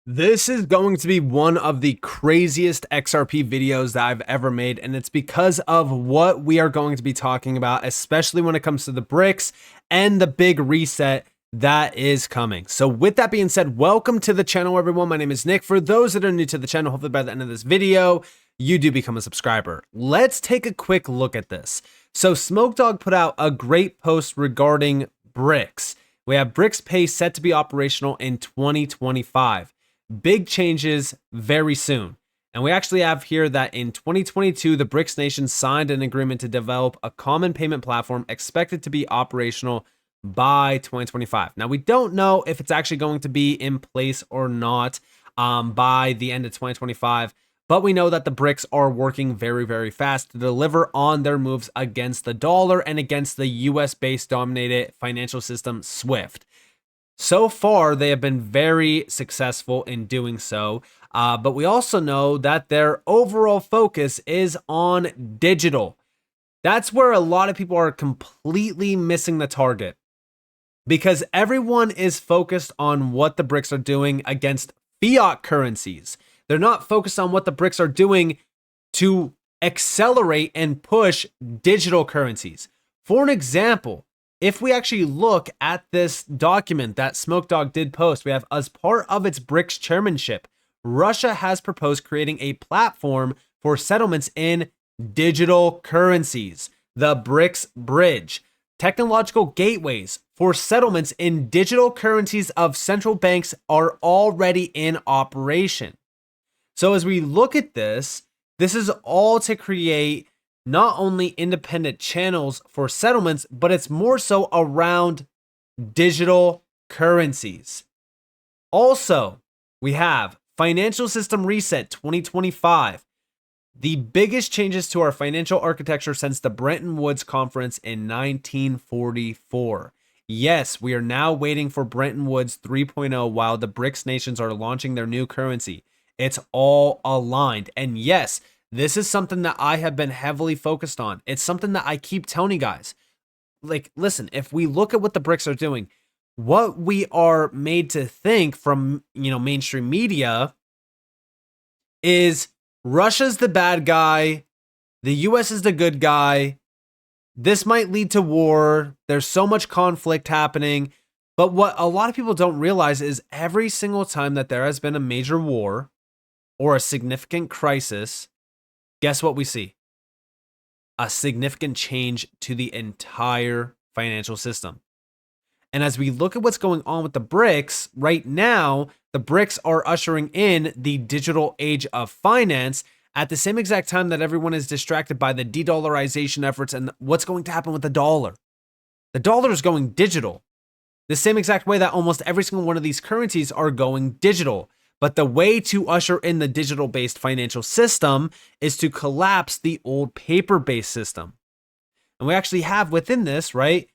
This is going to be one of the craziest XRP videos that I've ever made, and it's because of what we are going to be talking about, especially when it comes to the bricks and the big reset that is coming. So with that being said, welcome to the channel, everyone. My name is Nick. For those that are new to the channel, hopefully by the end of this video, you do become a subscriber. Let's take a quick look at this. So Smoke Dog put out a great post regarding bricks. We have Bricks Pay set to be operational in 2025. Big changes very soon. And we actually have here that in 2022, the BRICS nations signed an agreement to develop a common payment platform expected to be operational by 2025. Now, we don't know if it's actually going to be in place or not by the end of 2025, but we know that the BRICS are working very, very fast to deliver on their moves against the dollar and against the US-based dominated financial system, SWIFT. So far, they have been very successful in doing so, but we also know that their overall focus is on digital. That's where a lot of people are completely missing the target because everyone is focused on what the BRICS are doing against fiat currencies. They're not focused on what the BRICS are doing to accelerate and push digital currencies. For an example, if we actually look at this document that Smoke Dog did post, we have as part of its BRICS chairmanship, Russia has proposed creating a platform for settlements in digital currencies, the BRICS Bridge, technological gateways for settlements in digital currencies of central banks are already in operation. So as we look at this, this is all to create not only independent channels for settlements, but it's more so around digital currencies. Also, we have Financial System Reset 2025, the biggest changes to our financial architecture since the Bretton Woods Conference in 1944. Yes, we are now waiting for Bretton Woods 3.0 while the BRICS nations are launching their new currency. It's all aligned. And yes, this is something that I have been heavily focused on. It's something that I keep telling you guys. Like, listen, if we look at what the BRICS are doing, what we are made to think from, mainstream media is Russia's the bad guy, the US is the good guy. This might lead to war. There's so much conflict happening. But what a lot of people don't realize is every single time that there has been a major war or a significant crisis, guess what we see? A significant change to the entire financial system. And as we look at what's going on with the BRICS, right now, the BRICS are ushering in the digital age of finance at the same exact time that everyone is distracted by the de-dollarization efforts and what's going to happen with the dollar. The dollar is going digital. The same exact way that almost every single one of these currencies are going digital. But the way to usher in the digital-based financial system is to collapse the old paper-based system. And we actually have within this, right?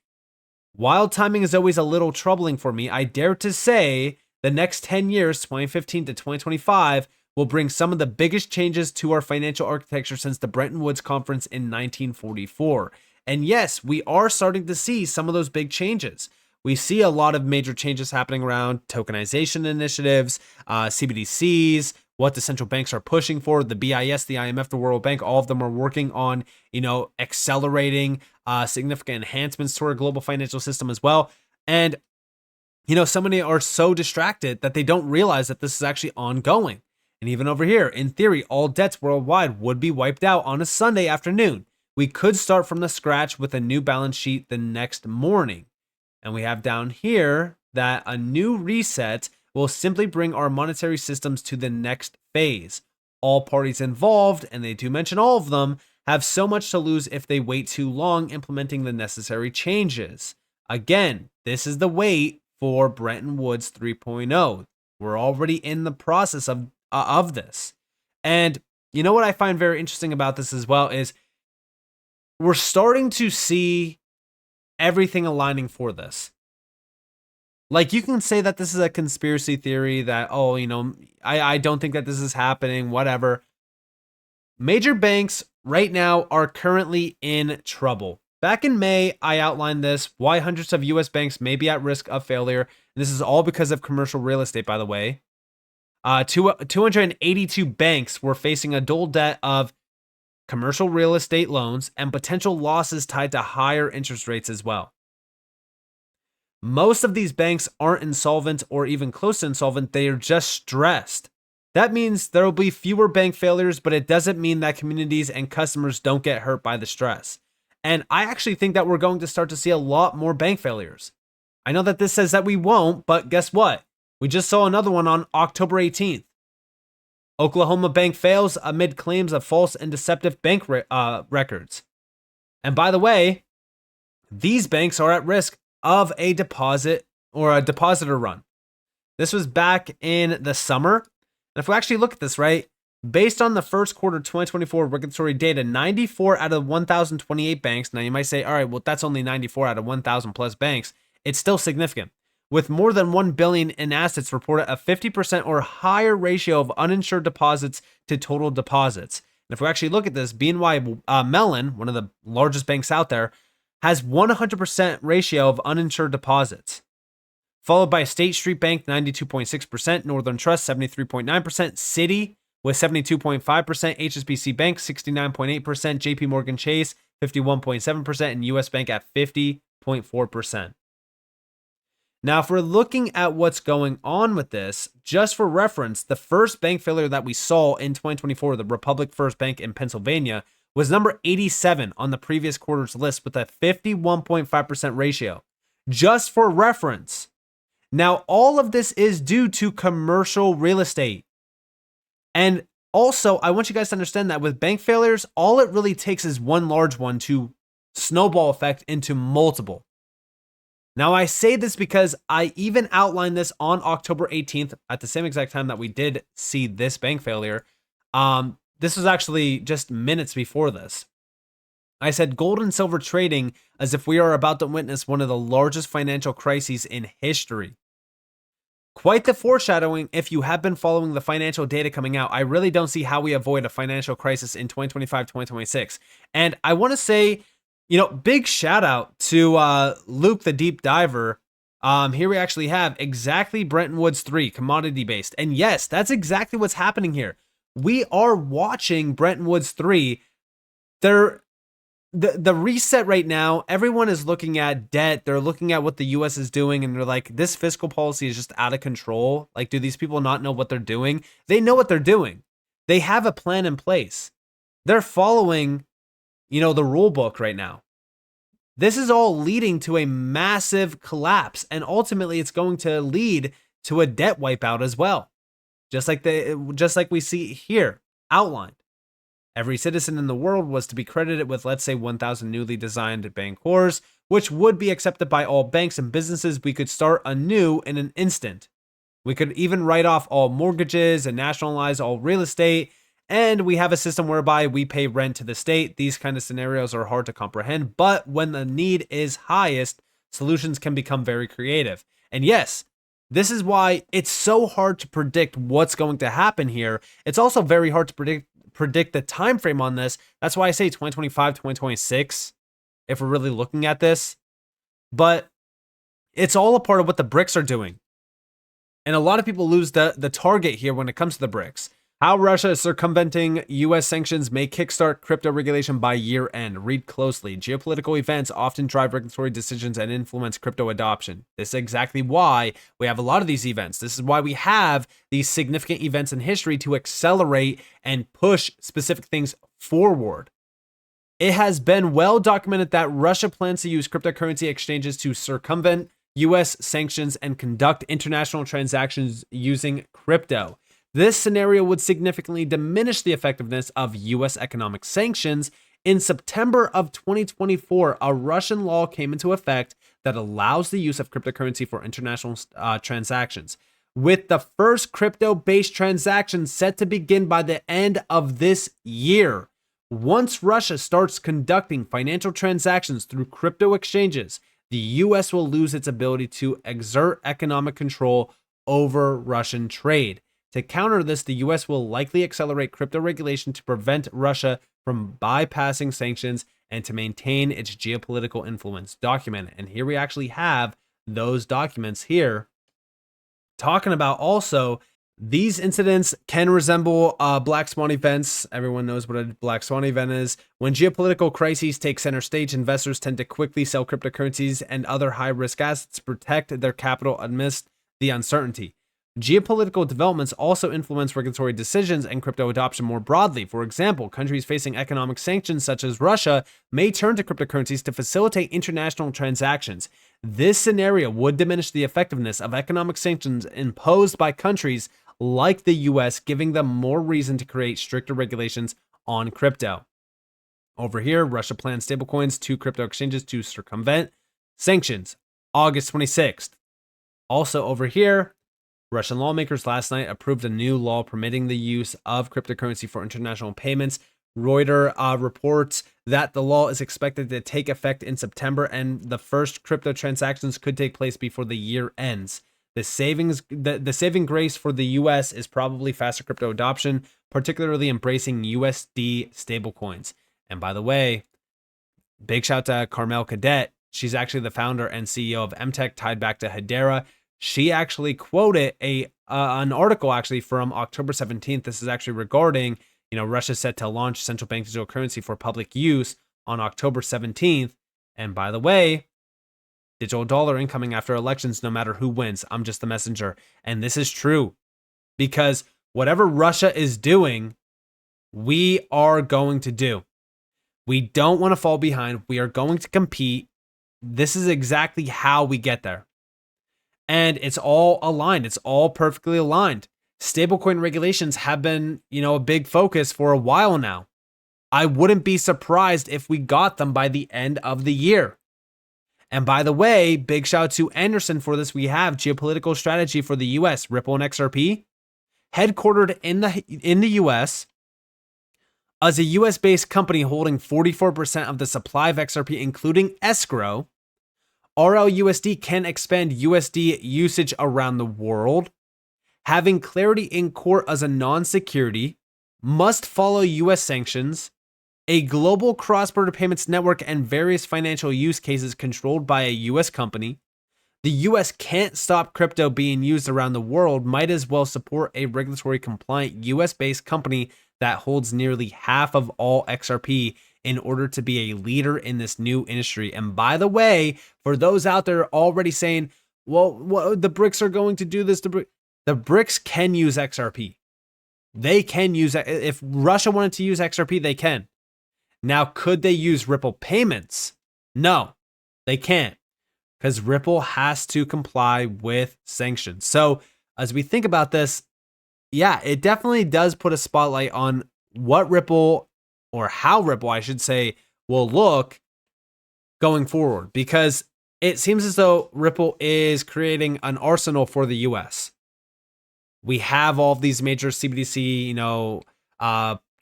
While timing is always a little troubling for me, I dare to say the next 10 years, 2015 to 2025, will bring some of the biggest changes to our financial architecture since the Bretton Woods Conference in 1944. And yes, we are starting to see some of those big changes. We see a lot of major changes happening around tokenization initiatives, CBDCs, what the central banks are pushing for, the BIS, the IMF, the World Bank, all of them are working on, accelerating significant enhancements to our global financial system as well. And, so many are so distracted that they don't realize that this is actually ongoing. And even over here, in theory, all debts worldwide would be wiped out on a Sunday afternoon. We could start from the scratch with a new balance sheet the next morning. And we have down here that a new reset will simply bring our monetary systems to the next phase. All parties involved, and they do mention all of them, have so much to lose if they wait too long implementing the necessary changes. Again, this is the wait for Bretton Woods 3.0. We're already in the process of this. And you know what I find very interesting about this as well is we're starting to see everything aligning for this. Like, you can say that this is a conspiracy theory that, I don't think that this is happening, whatever. Major banks right now are currently in trouble. Back in May, I outlined this, why hundreds of US banks may be at risk of failure. And this is all because of commercial real estate, by the way. 282 banks were facing a dual debt of commercial real estate loans and potential losses tied to higher interest rates as well. Most of these banks aren't insolvent or even close to insolvent, they are just stressed. That means there will be fewer bank failures, but it doesn't mean that communities and customers don't get hurt by the stress. And I actually think that we're going to start to see a lot more bank failures. I know that this says that we won't, but guess what? We just saw another one on October 18th. Oklahoma bank fails amid claims of false and deceptive bank records. And by the way, these banks are at risk of a deposit or a depositor run. This was back in the summer. And if we actually look at this, right, based on the first quarter 2024 regulatory data, 94 out of 1,028 banks. Now you might say, all right, well, that's only 94 out of 1,000 plus banks. It's still significant. With more than 1 billion in assets reported a 50% or higher ratio of uninsured deposits to total deposits. And if we actually look at this, BNY Mellon, one of the largest banks out there, has 100% ratio of uninsured deposits, followed by State Street Bank, 92.6%, Northern Trust, 73.9%, Citi with 72.5%, HSBC Bank, 69.8%, JP Morgan Chase, 51.7%, and US Bank at 50.4%. Now, if we're looking at what's going on with this, just for reference, the first bank failure that we saw in 2024, the Republic First Bank in Pennsylvania, was number 87 on the previous quarter's list with a 51.5% ratio. Just for reference. Now, all of this is due to commercial real estate. And also, I want you guys to understand that with bank failures, all it really takes is one large one to snowball effect into multiple. Now, I say this because I even outlined this on October 18th at the same exact time that we did see this bank failure. This was actually just minutes before this. I said gold and silver trading as if we are about to witness one of the largest financial crises in history. Quite the foreshadowing if you have been following the financial data coming out. I really don't see how we avoid a financial crisis in 2025, 2026. And I want to say, big shout out to Luke, the deep diver. Here we actually have exactly Bretton Woods 3, commodity based. And yes, that's exactly what's happening here. We are watching Bretton Woods 3. The reset right now, everyone is looking at debt. They're looking at what the US is doing, and they're like, this fiscal policy is just out of control. Like, do these people not know what they're doing? They know what they're doing. They have a plan in place. They're following, the rule book right now. This is all leading to a massive collapse, and ultimately it's going to lead to a debt wipeout as well. Just like we see here outlined. Every citizen in the world was to be credited with, let's say, 1,000 newly designed bank cores, which would be accepted by all banks and businesses. We could start anew in an instant. We could even write off all mortgages and nationalize all real estate. And we have a system whereby we pay rent to the state. These kind of scenarios are hard to comprehend, but when the need is highest, solutions can become very creative. And yes, this is why it's so hard to predict what's going to happen here. It's also very hard to predict the time frame on this. That's why I say 2025, 2026, if we're really looking at this. But it's all a part of what the BRICS are doing. And a lot of people lose the target here when it comes to the BRICS. How Russia is circumventing U.S. sanctions may kickstart crypto regulation by year end. Read closely. Geopolitical events often drive regulatory decisions and influence crypto adoption. This is exactly why we have a lot of these events. This is why we have these significant events in history to accelerate and push specific things forward. It has been well documented that Russia plans to use cryptocurrency exchanges to circumvent U.S. sanctions and conduct international transactions using crypto. This scenario would significantly diminish the effectiveness of U.S. economic sanctions. In September of 2024, a Russian law came into effect that allows the use of cryptocurrency for international transactions, with the first crypto-based transaction set to begin by the end of this year. Once Russia starts conducting financial transactions through crypto exchanges, the U.S. will lose its ability to exert economic control over Russian trade. To counter this, the U.S. will likely accelerate crypto regulation to prevent Russia from bypassing sanctions and to maintain its geopolitical influence. Documented. And here we actually have those documents here talking about also These incidents can resemble black swan events. Everyone knows what a black swan event is. When geopolitical crises take center stage, investors tend to quickly sell cryptocurrencies and other high-risk assets to protect their capital amidst the uncertainty. Geopolitical developments also influence regulatory decisions and crypto adoption more broadly. For example, countries facing economic sanctions such as Russia may turn to cryptocurrencies to facilitate international transactions. This scenario would diminish the effectiveness of economic sanctions imposed by countries like the US, giving them more reason to create stricter regulations on crypto. Over here, Russia plans stablecoins to crypto exchanges to circumvent sanctions. August 26th. Also over here, Russian lawmakers last night approved a new law permitting the use of cryptocurrency for international payments. Reuters reports that the law is expected to take effect in September, and the first crypto transactions could take place before the year ends. The saving grace for the US is probably faster crypto adoption, particularly embracing USD stablecoins. And by the way, big shout to Carmel Cadet. She's actually the founder and CEO of MTech, tied back to Hedera. She actually quoted an article actually from October 17th. This is actually regarding, Russia set to launch central bank digital currency for public use on October 17th. And by the way, digital dollar incoming after elections, no matter who wins. I'm just the messenger. And this is true because whatever Russia is doing, we are going to do. We don't want to fall behind. We are going to compete. This is exactly how we get there. And it's all aligned. It's all perfectly aligned. Stablecoin regulations have been, a big focus for a while now. I wouldn't be surprised if we got them by the end of the year. And by the way, big shout out to Anderson for this. We have geopolitical strategy for the US, Ripple and XRP, headquartered in the US. As a US-based company holding 44% of the supply of XRP, including escrow, RLUSD can expand USD usage around the world. Having clarity in court as a non-security, must follow US sanctions, a global cross-border payments network, and various financial use cases controlled by a US company. The US can't stop crypto being used around the world, might as well support a regulatory compliant US-based company that holds nearly half of all XRP in order to be a leader in this new industry. And by the way, for those out there already saying, well, the BRICS are going to do this, the BRICS can use XRP. They can use it. If Russia wanted to use XRP, they can. Now, could they use Ripple payments? No, they can't, because Ripple has to comply with sanctions. So as we think about this, yeah, it definitely does put a spotlight on what Ripple, or how Ripple, I should say, will look going forward, because it seems as though Ripple is creating an arsenal for the US. We have all of these major CBDC,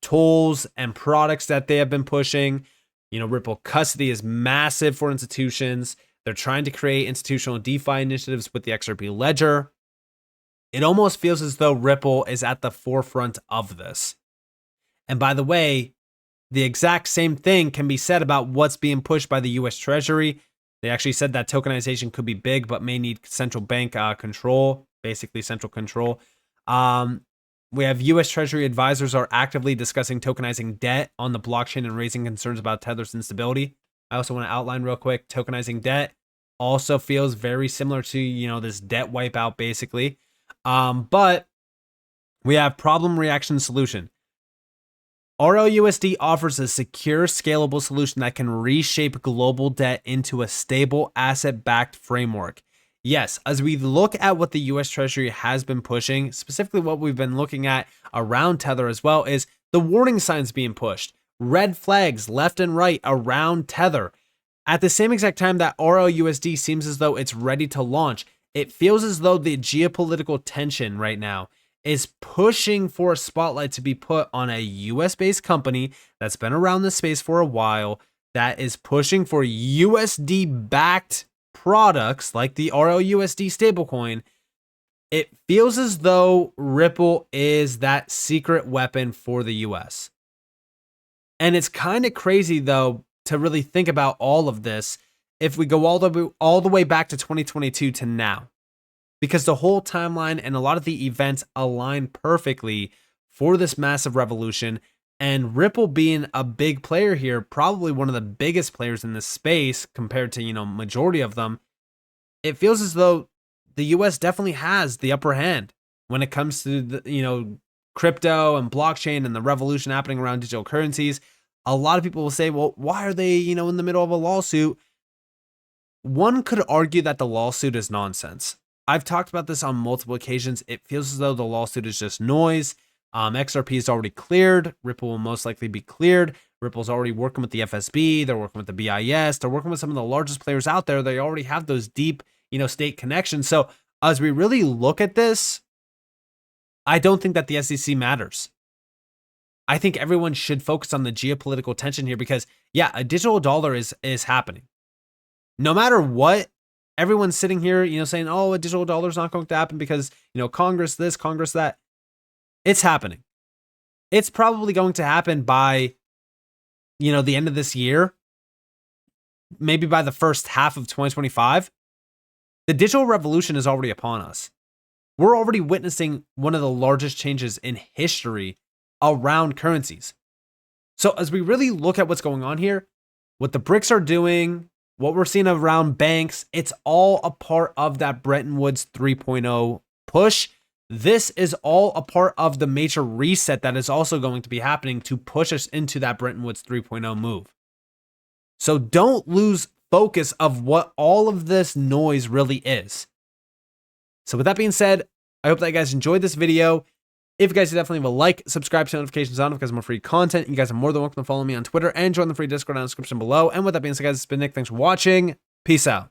tools and products that they have been pushing. Ripple custody is massive for institutions. They're trying to create institutional DeFi initiatives with the XRP ledger. It almost feels as though Ripple is at the forefront of this. And by the way, the exact same thing can be said about what's being pushed by the US Treasury. They actually said that tokenization could be big, but may need central bank control, basically central control. We have US Treasury advisors are actively discussing tokenizing debt on the blockchain and raising concerns about Tether's instability. I also want to outline real quick, tokenizing debt also feels very similar to, this debt wipeout basically. But we have problem reaction solution. RLUSD offers a secure, scalable solution that can reshape global debt into a stable asset-backed framework. Yes, as we look at what the US Treasury has been pushing, specifically what we've been looking at around Tether as well, is the warning signs being pushed. Red flags left and right around Tether. At the same exact time that RLUSD seems as though it's ready to launch, it feels as though the geopolitical tension right now is pushing for a spotlight to be put on a US-based company that's been around this space for a while, that is pushing for USD-backed products like the RLUSD stablecoin. It feels as though Ripple is that secret weapon for the US. And it's kind of crazy, though, to really think about all of this if we go all the way back to 2022 to now. because the whole timeline and a lot of the events align perfectly for this massive revolution. And Ripple being a big player here, probably one of the biggest players in this space compared to, majority of them, it feels as though the US definitely has the upper hand when it comes to the, crypto and blockchain and the revolution happening around digital currencies. A lot of people will say, well, why are they, in the middle of a lawsuit? One could argue that the lawsuit is nonsense. I've talked about this on multiple occasions. It feels as though the lawsuit is just noise. XRP is already cleared. Ripple will most likely be cleared. Ripple's already working with the FSB. They're working with the BIS. They're working with some of the largest players out there. They already have those deep, state connections. So as we really look at this, I don't think that the SEC matters. I think everyone should focus on the geopolitical tension here because, yeah, a digital dollar is happening. No matter what, everyone's sitting here, saying, oh, a digital dollar is not going to happen because, Congress this, Congress that. It's happening. It's probably going to happen by, the end of this year, maybe by the first half of 2025. The digital revolution is already upon us. We're already witnessing one of the largest changes in history around currencies. So as we really look at what's going on here, what the BRICS are doing, what we're seeing around banks, it's all a part of that Bretton Woods 3.0 push. This is all a part of the major reset that is also going to be happening to push us into that Bretton Woods 3.0 move. So don't lose focus of what all of this noise really is. So with that being said, I hope that you guys enjoyed this video. If you guys definitely leave a like, subscribe to notifications on because more free content. You guys are more than welcome to follow me on Twitter and join the free Discord down in the description below. And with that being said, guys, it's been Nick. Thanks for watching. Peace out.